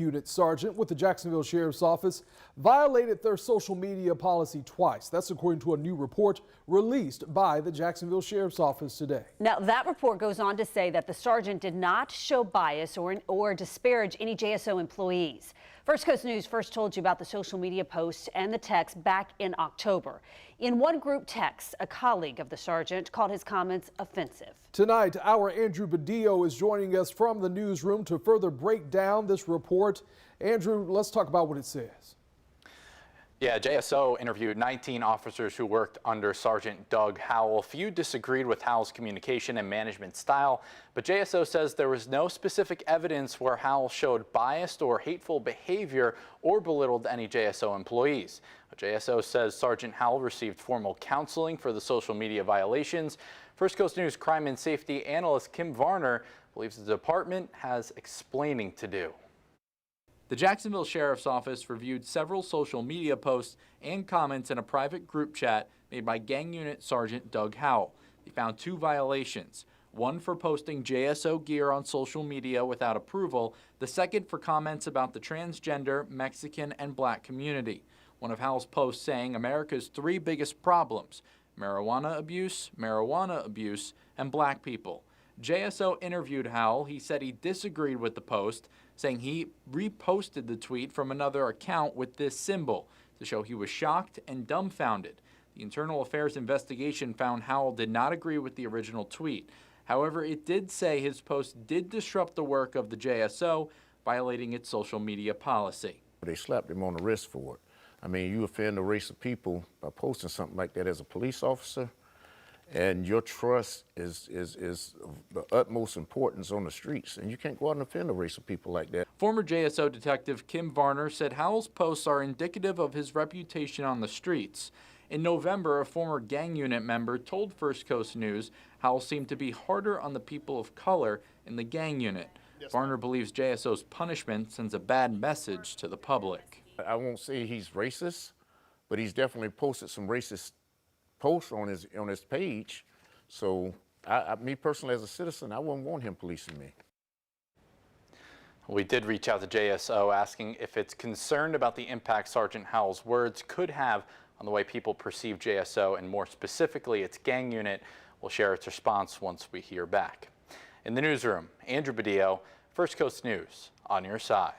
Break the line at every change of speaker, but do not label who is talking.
Unit sergeant with the Jacksonville Sheriff's Office violated their social media policy twice. That's according to a new report released by the Jacksonville Sheriff's Office today.
Now, that report goes on to say that the sergeant did not show bias or disparage any JSO employees. First Coast News first told you about the social media posts and the text back in October. In one group text, a colleague of the sergeant called his comments offensive.
Tonight, our Andrew Badillo is joining us from the newsroom to further break down this report. Andrew, let's talk about what it says.
Yeah, JSO interviewed 19 officers who worked under Sergeant Doug Howell. Few disagreed with Howell's communication and management style, but JSO says there was no specific evidence where Howell showed biased or hateful behavior or belittled any JSO employees. JSO says Sergeant Howell received formal counseling for the social media violations. First Coast News crime and safety analyst Kim Varner believes the department has explaining to do. The Jacksonville Sheriff's Office reviewed several social media posts and comments in a private group chat made by Gang Unit Sergeant Doug Howell. They found 2 violations, one for posting JSO gear on social media without approval, the second for comments about the transgender, Mexican, and black community. One of Howell's posts saying America's 3 biggest problems: marijuana abuse, and black people. JSO interviewed Howell. He said he disagreed with the post, saying he reposted the tweet from another account with this symbol to show he was shocked and dumbfounded. The Internal Affairs investigation found Howell did not agree with the original tweet. However, it did say his post did disrupt the work of the JSO, violating its social media policy.
They slapped him on the wrist for it. I mean, you offend a race of people by posting something like that as a police officer, and your trust is of the utmost importance on the streets, and you can't go out and offend a race of people like that.
Former JSO detective Kim Varner said Howell's posts are indicative of his reputation on the streets. In November, a former Gang Unit member told First Coast News Howell seemed to be harder on the people of color in the Gang Unit. Varner believes JSO's punishment sends a bad message to the public.
I won't say he's racist, but he's definitely posted some racist posts on his page. So me personally as a citizen, I wouldn't want him policing me.
We did reach out to JSO asking if it's concerned about the impact Sergeant Howell's words could have on the way people perceive JSO and more specifically its Gang Unit. We'll share its response once we hear back. In the newsroom, Andrew Badillo, First Coast News, on your side.